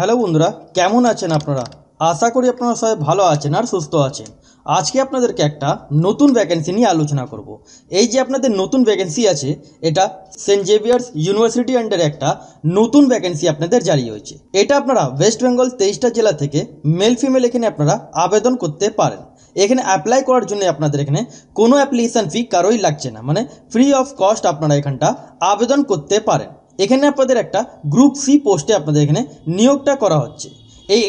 Hello বন্ধুরা, কেমন আছেন আপনারা? আশা করি আপনারা সবাই ভালো আছেন আর সুস্থ আছেন। আজকে আপনাদেরকে একটা নতুন ভ্যাকেন্সি নিয়ে আলোচনা করব। এই যে আপনাদের নতুন ভ্যাকেন্সি আছে, এটা সেন্ট জেভিয়ার্স ইউনিভার্সিটি আন্ডারে একটা নতুন ভ্যাকেন্সি আপনাদের জারি হয়েছে। এটা আপনারা ওয়েস্ট বেঙ্গল 23টা জেলা থেকে মেল ফিমেল এখানে আপনারা আবেদন করতে পারেন। এখানে অ্যাপ্লাই করার জন্য আপনাদের এখানে কোনো অ্যাপ্লিকেশান ফি কারোই লাগছে না, মানে ফ্রি অফ কস্ট আপনারা এখানটা আবেদন করতে পারেন। এখানে আপনাদের একটা গ্রুপ সি পোস্টে আপনাদের এখানে নিয়োগটা করা হচ্ছে।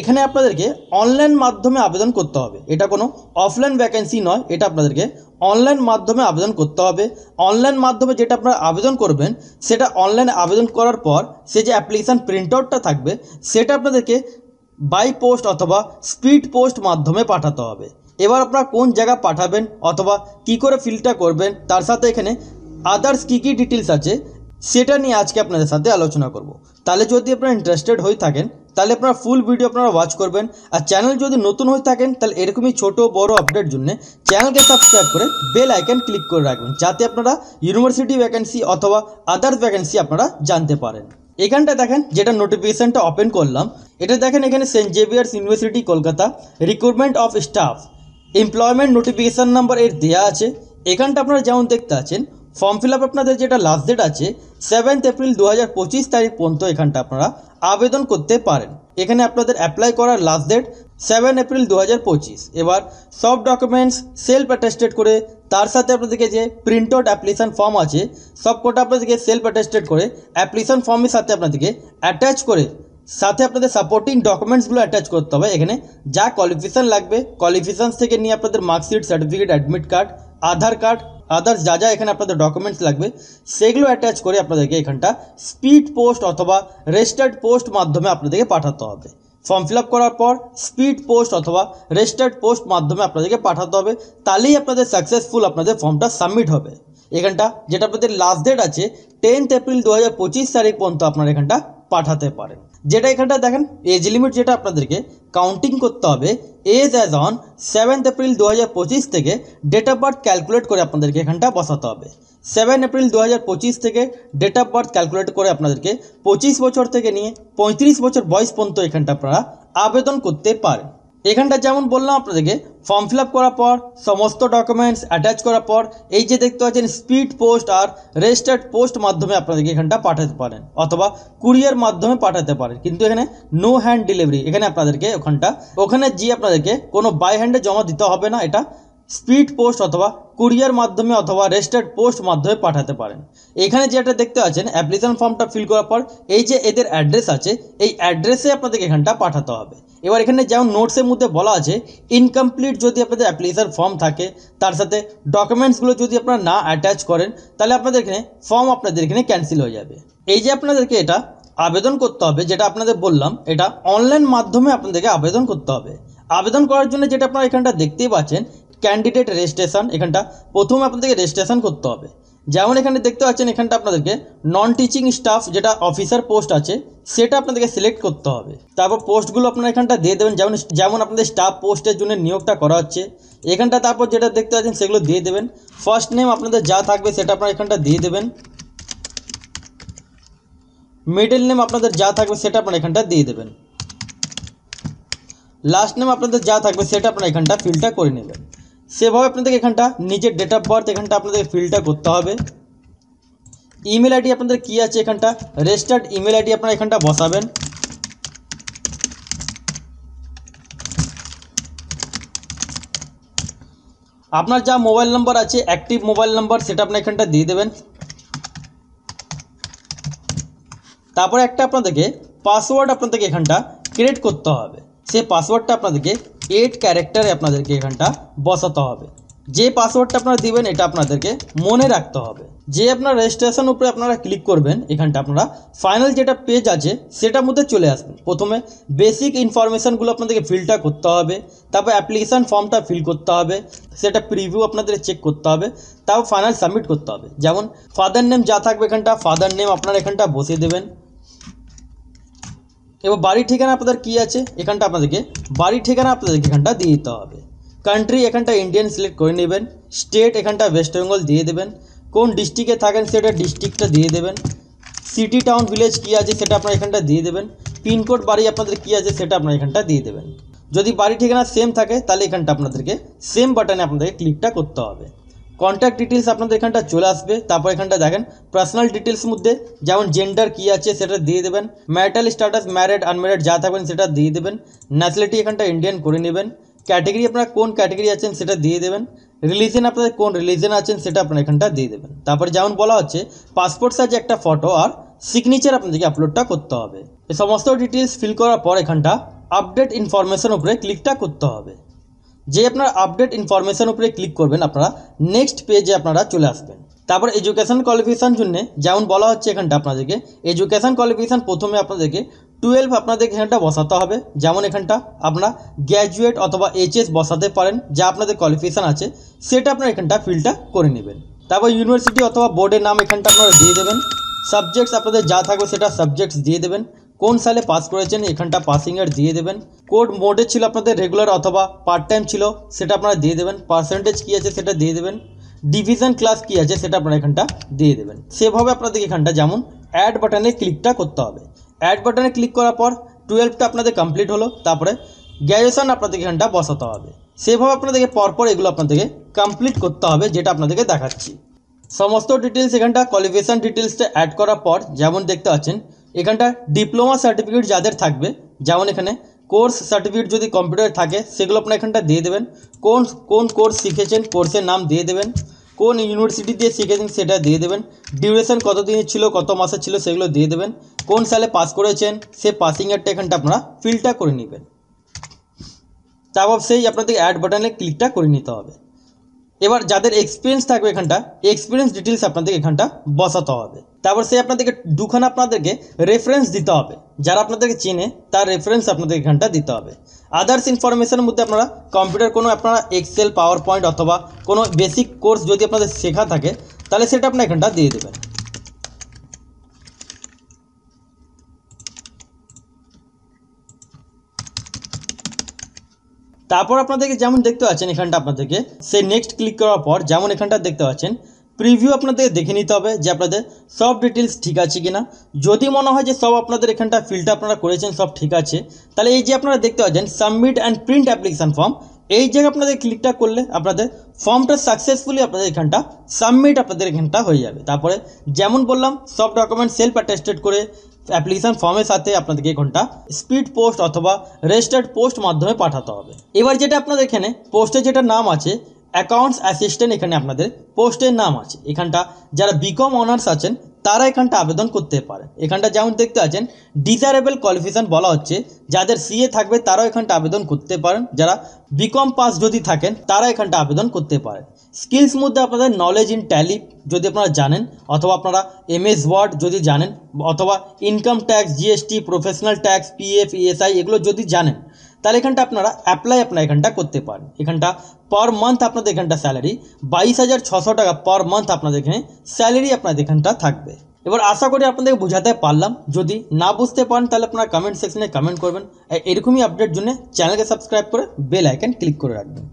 এখানে আপনাদেরকে অনলাইন মাধ্যমে আবেদন করতে হবে। এটা কোনো অফলাইন ভ্যাকেন্সি নয়, এটা আপনাদেরকে অনলাইন মাধ্যমে আবেদন করতে হবে। অনলাইন মাধ্যমে যেটা আপনারা আবেদন করবেন, সেটা অনলাইনে আবেদন করার পর সে যে অ্যাপ্লিকেশান প্রিন্ট আউটটা থাকবে, সেটা আপনাদেরকে বাই পোস্ট অথবা স্পিড পোস্ট মাধ্যমে পাঠাতে হবে। এবার আপনারা কোন জায়গা পাঠাবেন অথবা কি করে ফিলটা করবেন, তার সাথে এখানে আদার্স কী কী ডিটেলস আছে সেটা নিয়ে আজকে আপনাদের সাথে আলোচনা করব। তাহলে যদি আপনারা ইন্টারেস্টেড হয়ে থাকেন তাহলে আপনারা ফুল ভিডিও আপনারা ওয়াচ করবেন। আর চ্যানেল যদি নতুন হয়ে থাকেন তাহলে এরকমই ছোট বড় আপডেট জন্য চ্যানেলকে সাবস্ক্রাইব করে বেল আইকন ক্লিক করে রাখবেন, যাতে আপনারা ইউনিভার্সিটি ভ্যাকেন্সি অথবা আদার্স ভ্যাকেন্সি আপনারা জানতে পারেন। এখানটা দেখেন যেটা নোটিফিকেশানটা ওপেন করলাম, এটা দেখেন এখানে Saint Xavier's University Kolkata recruitment of staff employment notification number এর দেওয়া আছে। এখানটা আপনারা যেমন দেখতে আছেন, ফর্ম ফিল আপ আপনাদের যেটা লাস্ট ডেট আছে 7 এপ্রিল 2025 তারিখ পর্যন্ত এখানটা আপনারা আবেদন করতে পারেন। এখানে আপনাদের অ্যাপ্লাই করার লাস্ট ডেট 7 এপ্রিল 2025। এবার সব ডকুমেন্টস সেলফ অ্যাটেস্টেড করে, তার সাথে আপনাদেরকে যে প্রিন্ট আউট অ্যাপ্লিকেশান ফর্ম আছে সব কটা আপনাদেরকে সেলফ অ্যাটেস্টেড করে অ্যাপ্লিকেশান ফর্মের সাথে আপনাদেরকে অ্যাটাচ করে সাথে আপনাদের সাপোর্টিং ডকুমেন্টসগুলো অ্যাটাচ করতে হবে। এখানে যা কোয়ালিফিকেশান লাগবে, কোয়ালিফিকেশানস থেকে নিয়ে আপনাদের মার্কশিট, সার্টিফিকেট, অ্যাডমিট কার্ড, আধার কার্ড, আদার্স যা যা এখানে আপনাদের ডকুমেন্টস লাগবে সেগুলো অ্যাটাচ করে আপনাদেরকে এখানটা স্পিড পোস্ট অথবা রেজিস্টার্ড পোস্ট মাধ্যমে আপনাদেরকে পাঠাতে হবে। ফর্ম ফিল আপ করার পর স্পিড পোস্ট অথবা রেজিস্টার্ড পোস্ট মাধ্যমে আপনাদেরকে পাঠাতে হবে, তাহলেই আপনাদের সাকসেসফুল আপনাদের ফর্মটা সাবমিট হবে। এখানটা যেটা আপনাদের লাস্ট ডেট আছে 10 এপ্রিল 2025 তারিখ পর্যন্ত আপনারা এখানটা পাঠাতে পারেন। যেটা এখানটা দেখেন এজ লিমিট যেটা আপনাদেরকে কাউন্টিং করতে হবে, এজ অ্যাজ অন 7 এপ্রিল 2025 থেকে ডেট অফ বার্থ ক্যালকুলেট করে আপনাদেরকে এখানটা বসাতে হবে। 7 এপ্রিল 2025 থেকে ডেট অফ বার্থ ক্যালকুলেট করে আপনাদেরকে 25 বছর থেকে নিয়ে 35 বছর বয়স পর্যন্ত এখানটা আপনারা আবেদন করতে পারেন। এখানটা যেমন বললাম আপনাদেরকে ফর্ম ফিল আপ করার পর সমস্ত ডকুমেন্টস অ্যাটাচ করার পর এই যে দেখতে পাচ্ছেন স্পিড পোস্ট আর রেজিস্টার্ড পোস্ট মাধ্যমে আপনাদেরকে এখানটা পাঠাতে পারেন অথবা কুরিয়ার মাধ্যমে পাঠাতে পারেন, কিন্তু এখানে নো হ্যান্ড ডেলিভারি। এখানে আপনাদেরকে ওখানে গিয়ে আপনাদেরকে কোনো বাই হ্যান্ডে জমা দিতে হবে না, এটা স্পিড পোস্ট অথবা কুরিয়ার মাধ্যমে অথবা রেজিস্টার্ড পোস্ট মাধ্যমে পাঠাতে পারেন। এখানে যেটা দেখতে পাচ্ছেন অ্যাপ্লিকেশন ফর্মটা ফিল করার পর এই যে এদের অ্যাড্রেস আছে, এই অ্যাড্রেসে আপনাদেরকে এখানটা পাঠাতে হবে। এবার এখানে যেমন নোটসের মধ্যে বলা আছে, ইনকমপ্লিট যদি আপনাদের অ্যাপ্লিকেশন ফর্ম থাকে, তার সাথে ডকুমেন্টসগুলো যদি আপনারা না অ্যাটাচ করেন, তাহলে আপনাদের এখানে ফর্ম আপনাদের এখানে ক্যান্সেল হয়ে যাবে। এই যে আপনাদেরকে এটা আবেদন করতে হবে, যেটা আপনাদের বললাম, এটা অনলাইন মাধ্যমে আপনাদেরকে আবেদন করতে হবে। আবেদন করার জন্য যেটা আপনারা এখানটা দেখতেই পাচ্ছেন ক্যান্ডিডেট রেজিস্ট্রেশন, এখানটা প্রথমে আপনাদেরকে রেজিস্ট্রেশন করতে হবে। যেমন এখানে দেখতে পাচ্ছেন এখানটা আপনাদেরকে নন টিচিং স্টাফ যেটা অফিসার পোস্ট আছে সেটা আপনাদেরকে সিলেক্ট করতে হবে। তারপর পোস্টগুলো আপনারা এখানটা দিয়ে দেবেন, যেমন আপনাদের স্টাফ পোস্টের জন্য নিয়োগটা করা হচ্ছে এখানটা। তারপর যেটা দেখতে পাচ্ছেন সেগুলো দিয়ে দেবেন। ফার্স্ট নেম আপনাদের যা থাকবে সেটা আপনারা এখানটা দিয়ে দেবেন। মিডল নেম আপনাদের যা থাকবে সেটা আপনারা এখানটা দিয়ে দেবেন। লাস্ট নেম আপনাদের যা থাকবে সেটা আপনারা এখানটা ফিলটা করে নেবেন। সেভাবে আপনাদেরকে এখানটা নিজের ডেট অফ বার্থ এখানটা আপনাদের ফিলটা করতে হবে। ইমেল আইডি আপনাদের কী আছে এখানটা রেজিস্টার্ড ইমেল আইডি আপনারা এখানটা বসাবেন। আপনার যা মোবাইল নাম্বার আছে অ্যাক্টিভ মোবাইল নাম্বার সেটা আপনার এখানটা দিয়ে দেবেন। তারপরে একটা আপনাদেরকে পাসওয়ার্ড আপনাদেরকে এখানটা ক্রিয়েট করতে হবে। সেই পাসওয়ার্ডটা আপনাদেরকে 8 ক্যারেক্টারে আপনাদেরকে এখানটা বসাতে হবে। যে পাসওয়ার্ডটা আপনারা দিবেন এটা আপনাদেরকে মনে রাখতে হবে। যে আপনার রেজিস্ট্রেশন উপরে আপনারা ক্লিক করবেন, এখানটা আপনারা ফাইনাল যেটা পেজ আছে সেটার মধ্যে চলে আসবেন। প্রথমে বেসিক ইনফরমেশানগুলো আপনাদেরকে ফিলটা করতে হবে, তারপর অ্যাপ্লিকেশান ফর্মটা ফিল করতে হবে, সেটা প্রিভিউ আপনাদের চেক করতে হবে, তারপর ফাইনাল সাবমিট করতে হবে। যেমন ফাদার নেম যা থাকবে এখানটা ফাদার নেম আপনারা এখানটা বসিয়ে দেবেন। এবার বাড়ির ঠিকানা আপনাদের কী আছে এখানটা আপনাদেরকে বাড়ির ঠিকানা আপনাদেরকে এখানটা দিয়ে দিতে হবে। কান্ট্রি এখানটা ইন্ডিয়ান সিলেক্ট করে নেবেন। স্টেট এখানটা ওয়েস্ট বেঙ্গল দিয়ে দেবেন। কোন ডিস্ট্রিক্টে থাকেন সেটা ডিস্ট্রিক্টটা দিয়ে দেবেন। সিটি টাউন ভিলেজ কী আছে সেটা আপনারা এখানটা দিয়ে দেবেন। পিনকোড বাড়ি আপনাদের কী আছে সেটা আপনারা এখানটা দিয়ে দেবেন। যদি বাড়ি ঠিকানা সেম থাকে তাহলে এখানটা আপনাদেরকে সেম বাটনে আপনাদেরকে ক্লিকটা করতে হবে। কন্ট্যাক্ট ডিটেলস আপনাদের এখানটা চলে আসবে। তারপর এখানটা দেখেন পার্সোনাল ডিটেলস মধ্যে যেমন জেন্ডার কী আছে সেটা দিয়ে দেবেন, ম্যারিটাল স্ট্যাটাস ম্যারিড আনম্যারিড যা থাকবেন সেটা দিয়ে দেবেন, ন্যাশনালিটি এখানটা ইন্ডিয়ান করে নেবেন, ক্যাটেগরি আপনারা কোন ক্যাটেগরি আছেন সেটা দিয়ে দেবেন, রিলিজন আপনাদের কোন রিলিজন আছেন সেটা আপনারা এখানটা দিয়ে দেবেন। তারপরে যেমন বলা হচ্ছে পাসপোর্ট সাইজে একটা ফটো আর সিগনেচার আপনাদেরকে আপলোডটা করতে হবে। এই সমস্ত ডিটেলস ফিল করার পর এখানটা আপডেট ইনফরমেশন উপরে ক্লিকটা করতে হবে। যে আপনারা আপডেট ইনফরমেশন উপরে ক্লিক করবেন আপনারা নেক্সট পেজে আপনারা চলে আসবেন। তারপর এডুকেশন কোয়ালিফিকেশান জন্য যেমন বলা হচ্ছে এখানটা আপনাদেরকে এডুকেশন কোয়ালিফিকেশান প্রথমে আপনাদেরকে 12 আপনাদেরকে এখানটা বসাতে হবে। যেমন এখানটা আপনারা গ্র্যাজুয়েট অথবা এইচএস বসাতে পারেন, যা আপনাদের কোয়ালিফিকেশান আছে সেটা আপনারা এখানটা ফিলটা করে নেবেন। তারপর ইউনিভার্সিটি অথবা বোর্ডের নাম এখানটা আপনারা দিয়ে দেবেন, সাবজেক্টস আপনাদের যা থাকবে সেটা সাবজেক্টস দিয়ে দেবেন, কোন সালে পাস করেছেন এখানটা পাসিংয়ের দিয়ে দেবেন, কোড মোডে ছিল আপনাদের রেগুলার অথবা পার্ট টাইম ছিল সেটা আপনারা দিয়ে দেবেন, পার্সেন্টেজ কী আছে সেটা দিয়ে দেবেন, ডিভিশন ক্লাস কী আছে সেটা আপনারা এখানটা দিয়ে দেবেন। সেভাবে আপনাদের এখানটা যেমন অ্যাড বাটনে ক্লিকটা করতে হবে। অ্যাড বাটনে ক্লিক করার পর 12টা আপনাদের কমপ্লিট হলো, তারপরে গ্র্যাজুয়েশন আপনাদের এখানটা বসাতে হবে। সেভাবে আপনাদেরকে পরপর এগুলো আপনাদেরকে কমপ্লিট করতে হবে, যেটা আপনাদেরকে দেখাচ্ছি। সমস্ত ডিটেলস এখানটা কোয়ালিফিকেশান ডিটেলসটা অ্যাড করার পর যেমন দেখতে পাচ্ছেন এখানটা ডিপ্লোমা সার্টিফিকেট যাদের থাকবে, যেমন এখানে কোর্স সার্টিফিকেট যদি কম্পিউটারে থাকে সেগুলো আপনার এখানটা দিয়ে দেবেন, কোন কোর্স শিখেছেন কোর্সের নাম দিয়ে দেবেন, কোন ইউনিভার্সিটি দিয়ে শিখেছেন সেটা দিয়ে দেবেন, ডিউরেশন কত দিনের ছিল কত মাসের ছিল সেগুলো দিয়ে দেবেন, কোন সালে পাস করেছেন সে পাসিংয়েরটা এখানটা আপনারা ফিলটা করে নেবেন। তারপর সেই আপনাদের অ্যাড বাটনে ক্লিকটা করে নিতে হবে। এবার যাদের এক্সপিরিয়েন্স থাকবে এখানটা এক্সপিরিয়েন্স ডিটেলস আপনাদেরকে এখানটা বসাতে হবে। তারপর সে আপনাদেরকে দুখানা আপনাদেরকে রেফারেন্স দিতে হবে, যারা আপনাদেরকে চেনে তার রেফারেন্স আপনাদের এখানটা দিতে হবে। আদার্স ইনফরমেশনের মধ্যে আপনারা কম্পিউটার কোনো আপনারা এক্সেল পাওয়ার পয়েন্ট অথবা কোনো বেসিক কোর্স যদি আপনাদের শেখা থাকে তাহলে সেটা আপনার এখানটা দিয়ে দেবেন। তারপর আপনাদেরকে যেমন দেখতে পাচ্ছেন এখানটা আপনাদেরকে সেই নেক্সট ক্লিক করার পর যেমন এখানটা দেখতে পাচ্ছেন প্রিভিউ আপনাদের দেখে নিতে হবে যে আপনাদের সব ডিটেলস ঠিক আছে কিনা। যদি মনে হয় যে সব আপনাদের এখানটা ফিলটা আপনারা করেছেন সব ঠিক আছে, তাহলে এই যে আপনারা দেখতে পাচ্ছেন submit and print application form, এই জায়গায় আপনাদের ক্লিকটা করলে আপনাদের ফর্মটা সাকসেসফুলি আপনাদের এখানটা সাবমিট আপনাদের এখানটা হয়ে যাবে। তারপরে যেমন বললাম সব ডকুমেন্ট সেলফ অ্যাটেস্টেড করে অ্যাপ্লিকেশান ফর্মের সাথে আপনাদেরকে এখানটা স্পিড পোস্ট অথবা রেজিস্টার্ড পোস্ট মাধ্যমে পাঠাতে হবে। এবার যেটা আপনাদের এখানে পোস্টের যেটা নাম আছে অ্যাকাউন্টস অ্যাসিস্ট্যান্ট, এখানে আপনাদের পোস্টের নাম আছে। এখানটা যারা বিকম অনার্স আছেন তারা এখানটা আবেদন করতে পারেন। এখানটা যেমন দেখতে আছেন ডিজারেবল কোয়ালিফিকেশান বলা হচ্ছে, যাদের সিএ থাকবে তারাও এখানটা আবেদন করতে পারেন, যারা বিকম পাস যদি থাকেন তারা এখানটা আবেদন করতে পারেন। স্কিলস মধ্যে আপনাদের নলেজ ইন ট্যালি যদি আপনারা জানেন অথবা আপনারা এমএস ওয়ার্ড যদি জানেন অথবা income tax GST professional tax PF ESI এগুলো যদি জানেন তাহলে এখানটা আপনারা অ্যাপ্লাই আপনার এখানটা করতে পারেন। এখানটা পার মান্থ আপনাদের এখানটা স্যালারি 22,600 টাকা পার মান্থ আপনাদের এখানে স্যালারি আপনাদের এখানটা থাকবে। এবার আশা করি আপনাদের বোঝাতে পারলাম। যদি না বুঝতে পারেন তাহলে আপনারা কমেন্ট সেকশনে কমেন্ট করবেন। এরকমই আপডেট জন্য চ্যানেলকে সাবস্ক্রাইব করে বেল আইকন ক্লিক করে রাখবেন।